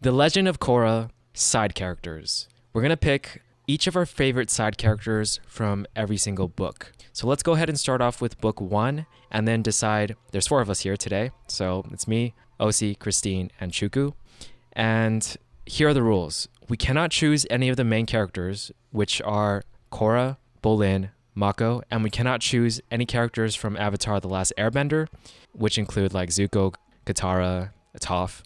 The Legend of Korra side characters. We're going to pick each of our favorite side characters from every single book. So let's go ahead and start off with book 1 and then decide. There's 4 of us here today. So it's me, Osi, Christine, and Chuku. And here are the rules. We cannot choose any of the main characters, which are Korra, Bolin, Mako, and we cannot choose any characters from Avatar: The Last Airbender, which include like Zuko, Katara, Toph,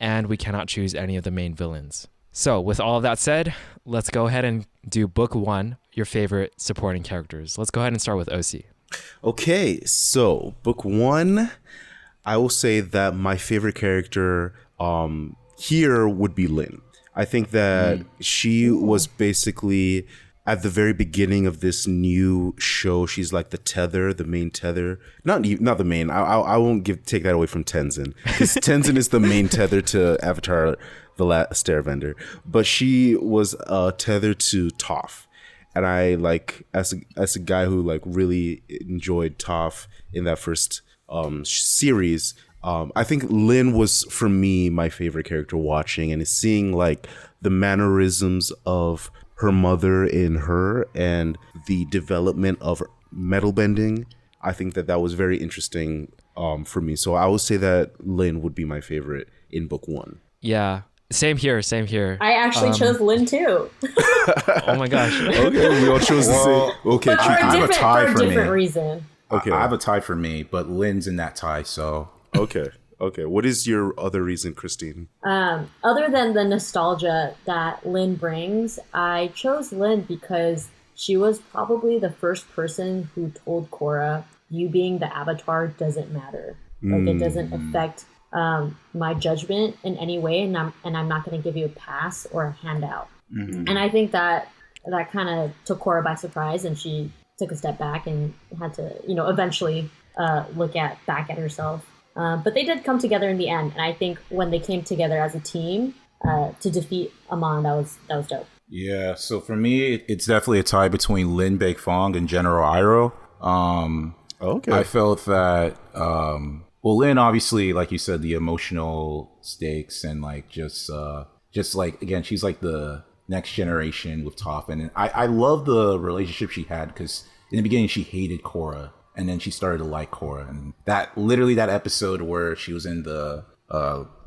and we cannot choose any of the main villains. So with all of that said, let's go ahead and do book 1, your favorite supporting characters. Let's go ahead and start with Osi. Okay, so book 1, I will say that my favorite character here would be Lin. I think that she was basically at the very beginning of this new show. She's like the main tether. Not the main. I won't take that away from Tenzin, because Tenzin is the main tether to Avatar: The Last Airbender. But she was tethered to Toph, and I like as a guy who like really enjoyed Toph in that first series. I think Lin was, for me, my favorite character watching, and seeing like the mannerisms of her mother in her and the development of metal bending. I think that was very interesting for me. So I would say that Lin would be my favorite in book 1. Yeah, same here. I actually chose Lin too. Oh my gosh. Okay, we all chose the same. Okay, But for Chucky. a different reason. Okay. I have a tie for me, but Lin's in that tie, so. Okay. What is your other reason, Christine? Other than the nostalgia that Lin brings, I chose Lin because she was probably the first person who told Korra, you being the Avatar doesn't matter. Like, it doesn't affect my judgment in any way, and I'm not going to give you a pass or a handout. And I think that kind of took Korra by surprise, and she took a step back and had to, eventually look back at herself. But they did come together in the end, and I think when they came together as a team to defeat Amon, that was dope. Yeah, so for me, it's definitely a tie between Lin BEIFONG and General Iroh. Okay. I felt that, Lin, obviously, like you said, the emotional stakes and like just like, again, she's like the next generation with Toph, and I love the relationship she had, because in the beginning she hated Korra. And then she started to like Korra, and that episode where she was in the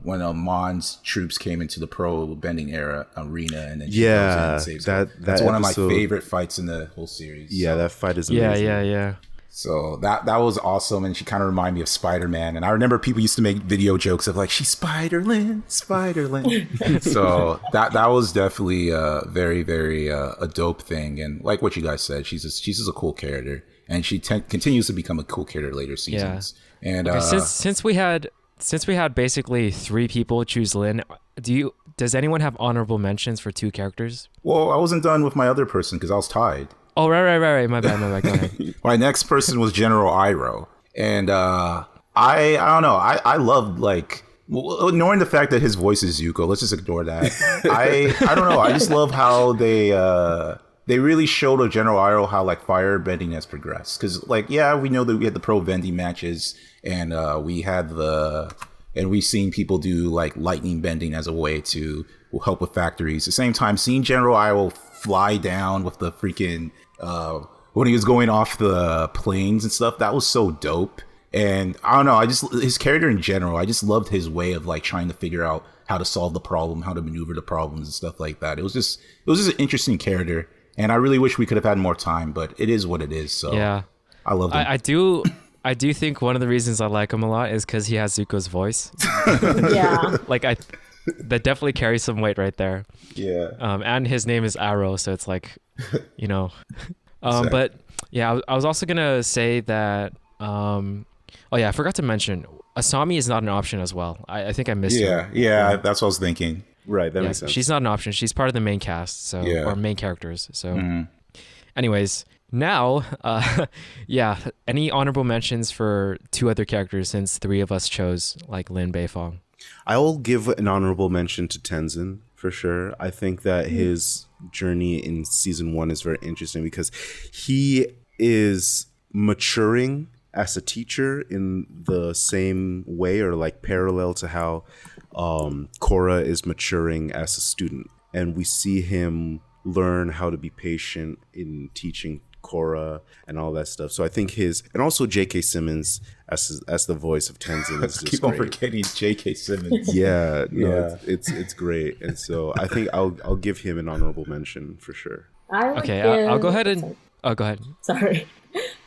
when Amon's troops came into the pro bending era arena, and then she goes in and saves her. That's one of my favorite fights in the whole series. Yeah, that fight is amazing. Yeah. So that was awesome, and she kind of reminded me of Spider-Man. And I remember people used to make video jokes of like, she's Spider-Lin. So that was definitely very, very a dope thing. And like what you guys said, she's just a cool character. And she continues to become a cool character later seasons. Yeah. And okay, since we had basically 3 people choose Lin, does anyone have honorable mentions for 2 characters? Well, I wasn't done with my other person because I was tied. Oh, right. My bad. Go ahead. My next person was General Iroh, and I don't know. I loved, like, ignoring the fact that his voice is Zuko. Let's just ignore that. I don't know. I just love how they really showed a General Iroh how like fire bending has progressed. Because like, yeah, we know that we had the pro bending matches, and we've seen people do like lightning bending as a way to help with factories. At the same time, seeing General Iroh fly down with the freaking when he was going off the planes and stuff, that was so dope. And I don't know, his character in general, I just loved his way of like trying to figure out how to solve the problem, how to maneuver the problems and stuff like that. It was just an interesting character. And I really wish we could have had more time, but it is what it is. So yeah, I love him. I do think one of the reasons I like him a lot is because he has Zuko's voice. Yeah. That definitely carries some weight right there. Yeah. And his name is Arrow, so it's like, Exactly. But yeah, I was also gonna say that. I forgot to mention Asami is not an option as well. I think I missed her. Yeah, that's what I was thinking. Right, that makes sense. She's not an option. She's part of the main cast, or main characters. So, anyways, now, any honorable mentions for 2 other characters since 3 of us chose like Lin BEIFONG? I will give an honorable mention to Tenzin for sure. I think that his journey in season 1 is very interesting because he is maturing as a teacher in the same way or like parallel to how Korra is maturing as a student, and we see him learn how to be patient in teaching Korra and all that stuff. So I think and also J.K. Simmons as the voice of Tenzin is just Keep on great. forgetting J.K. Simmons. Yeah, no, Yeah. it's great, and so I think I'll give him an honorable mention for sure. Okay, I'll go ahead and... Oh, go ahead. Sorry.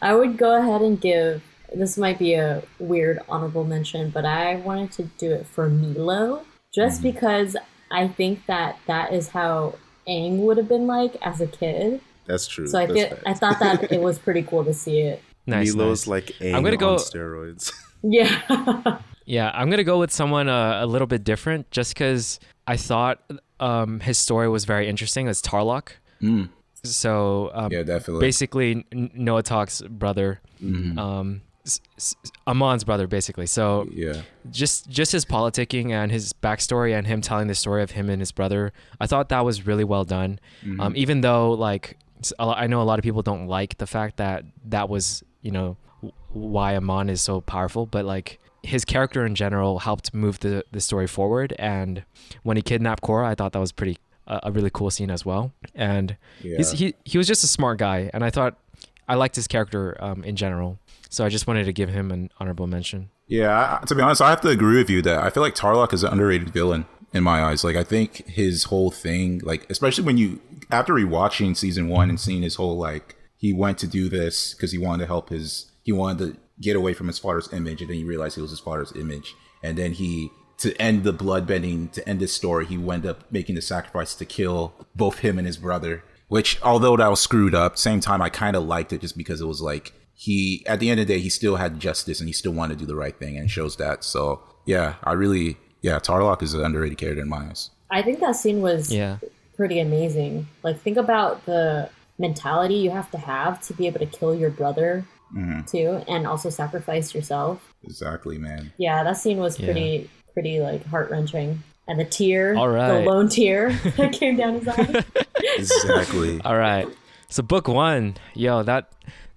I would go ahead and give, this might be a weird honorable mention, but I wanted to do it for MEELO, just because I think that is how Aang would have been like as a kid. That's true. So I thought that it was pretty cool to see it. Nice. Milo's nice. like Aang I'm gonna go. on steroids. Yeah. Yeah, I'm gonna go with someone a little bit different, just because I thought his story was very interesting. It's TARRLOK. So Yeah, definitely. basically Noah Talk's brother, Amon's brother, basically. So Yeah. just his politicking and his backstory and him telling the story of him and his brother, I thought that was really well done. Even though like I know a lot of people don't like the fact that was, you know, why Amon is so powerful, but like his character in general helped move the story forward. And when he kidnapped Korra, I thought that was a really cool scene as well. And Yeah. he was just a smart guy, and I thought I liked his character in general. So I just wanted to give him an honorable mention. Yeah, to be honest, I have to agree with you that I feel like TARRLOK is an underrated villain in my eyes. Like, I think his whole thing, like, especially when after rewatching season 1 and seeing his whole, like, he went to do this because he wanted to help he wanted to get away from his father's image, and then he realized it was his father's image. And then to end the bloodbending, to end this story, he wound up making the sacrifice to kill both him and his brother, which, although that was screwed up, same time, I kind of liked it just because it was like, at the end of the day, he still had justice and he still wanted to do the right thing, and it shows that. So yeah, TARRLOK is an underrated character in my eyes. I think that scene was pretty amazing. Like, think about the mentality you have to be able to kill your brother too, and also sacrifice yourself. Exactly, man. Yeah, that scene was pretty like heart-wrenching. And the tear, All right. the lone tear that came down his eye. Exactly. All right. So book 1, that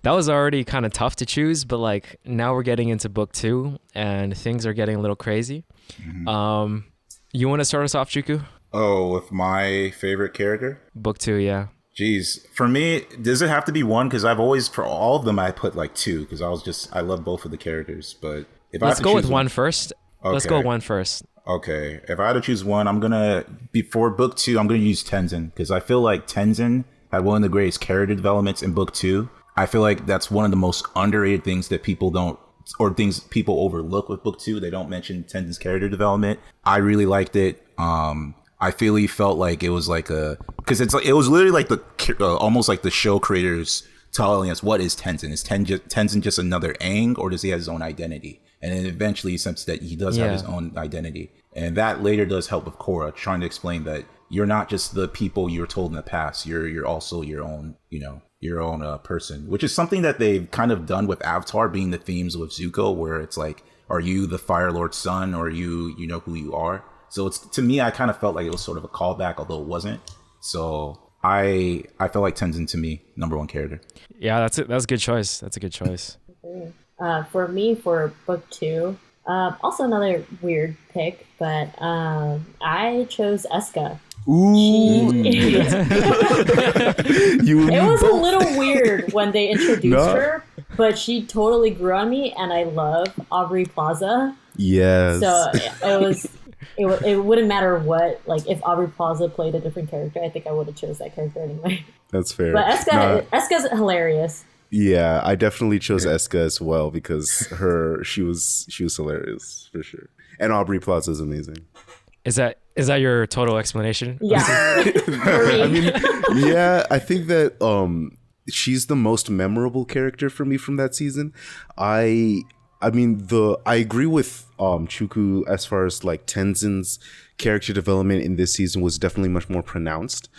was already kind of tough to choose, but like now we're getting into book 2 and things are getting a little crazy. You want to start us off, Chuku? Oh, with my favorite character? Book 2, yeah. Jeez. For me, does it have to be one? Because I've always, for all of them, I put like 2 because I love both of the characters. But if Let's I go with one first. Let's go Okay. one first. Okay, if I had to choose one, before book 2, I'm gonna use Tenzin, because I feel like Tenzin had one of the greatest character developments in book 2. I feel like that's one of the most underrated things that people people overlook with book 2. They don't mention Tenzin's character development. I really liked it. I feel he felt like it was like because it was literally like almost like the show creators telling us, what is Tenzin? Is Tenzin just another Aang, or does he have his own identity? And then eventually he senses that he does have his own identity. And that later does help with Korra, trying to explain that you're not just the people you were told in the past. You're also your own, your own person, which is something that they've kind of done with Avatar, being the themes with Zuko, where it's like, are you the Fire Lord's son, or you know who you are? So to me, I kind of felt like it was sort of a callback, although it wasn't. So I felt like Tenzin, to me, number 1 character. Yeah, that's a good choice. That's a good choice. For me, for book 2, also another weird pick, but I chose Eska. Ooh. It was a little weird when they introduced her, but she totally grew on me, and I love Aubrey Plaza. Yes. So it wouldn't matter what, like, if Aubrey Plaza played a different character, I think I would have chose that character anyway. That's fair. But Eska's hilarious. Yeah, I definitely chose Eska as well because she was hilarious for sure. And Aubrey Plaza is amazing. Is that your total explanation? Yeah. I mean, yeah, I think that she's the most memorable character for me from that season. I agree with Chuku as far as like Tenzin's character development in this season was definitely much more pronounced.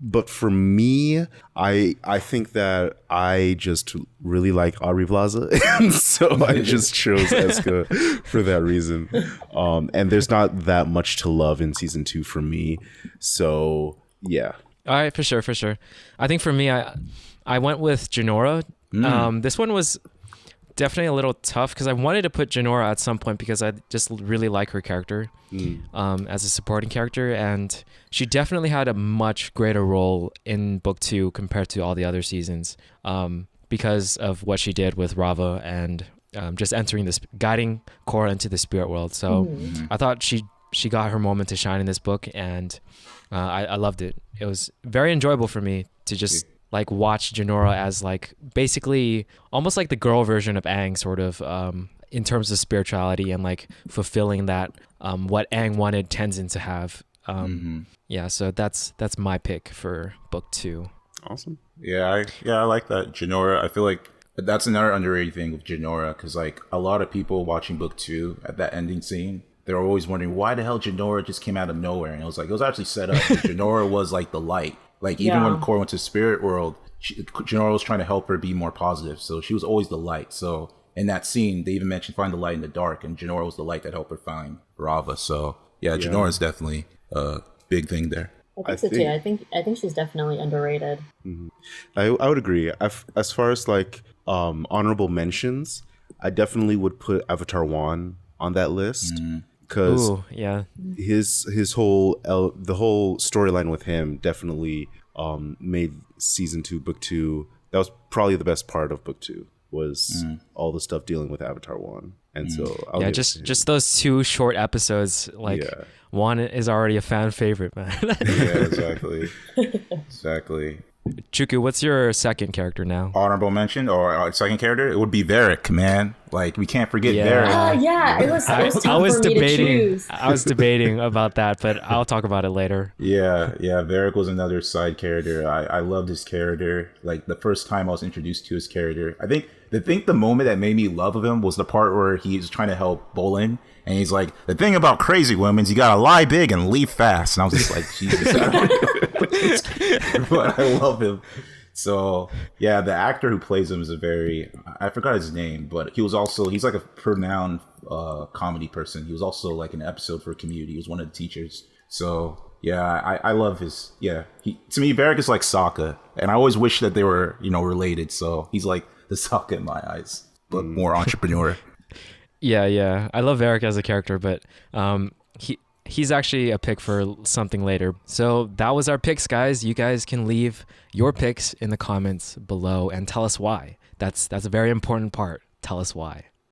But for me, I think that I just really like Aubrey Plaza, and so I just chose Eska for that reason. And there's not that much to love in season 2 for me, so yeah. All right, for sure. I think for me, I went with JINORA. This one was definitely a little tough because I wanted to put Jinora at some point because I just really like her character as a supporting character, and she definitely had a much greater role in book 2 compared to all the other seasons because of what she did with Rava and just entering this, guiding Korra into the spirit world. So I thought she got her moment to shine in this book, and I loved it. It was very enjoyable for me to just like watch Jinora as like basically almost like the girl version of Aang, sort of in terms of spirituality and like fulfilling that what Aang wanted Tenzin to have. Yeah, so that's my pick for book 2. Awesome. Yeah, I like that. Jinora, I feel like that's another underrated thing with Jinora, because like a lot of people watching book 2 at that ending scene, they're always wondering why the hell Jinora just came out of nowhere. And it was actually set up. Jinora was like the light. Like even when Korra went to spirit world, Jinora was trying to help her be more positive. So she was always the light. So in that scene, they even mentioned find the light in the dark, and Jinora was the light that helped her find Rava. So yeah, Jinora is definitely a big thing there. I think so too. I think she's definitely underrated. I would agree. As far as like honorable mentions, I definitely would put Avatar 1 on that list because his whole the whole storyline with him definitely made season 2, book 2. That was probably the best part of book 2 was all the stuff dealing with Avatar 1. And so I'll just those 2 short episodes, like one is already a fan favorite, man. Exactly. Chuku, what's your second character now? Honorable mention or second character? It would be VARRIK, man. Like we can't forget VARRIK. It was tough for me to choose. I was debating about that, but I'll talk about it later. Yeah. VARRIK was another side character. I loved his character. Like the first time I was introduced to his character, I think the moment that made me love of him was the part where he's trying to help Bolin, and he's like, the thing about crazy women is you gotta lie big and leave fast. And I was just like, Jesus. But I love him. So yeah, the actor who plays him is I forgot his name, but he's like a renowned comedy person. He was also like an episode for Community. He was one of the teachers. So yeah, I love his, to me, VARRIK is like Sokka, and I always wish that they were, related. So he's like the Sokka in my eyes, but more entrepreneur. Yeah. I love VARRIK as a character, but he's actually a pick for something later. So that was our picks, guys. You guys can leave your picks in the comments below and tell us why. That's a very important part. Tell us why.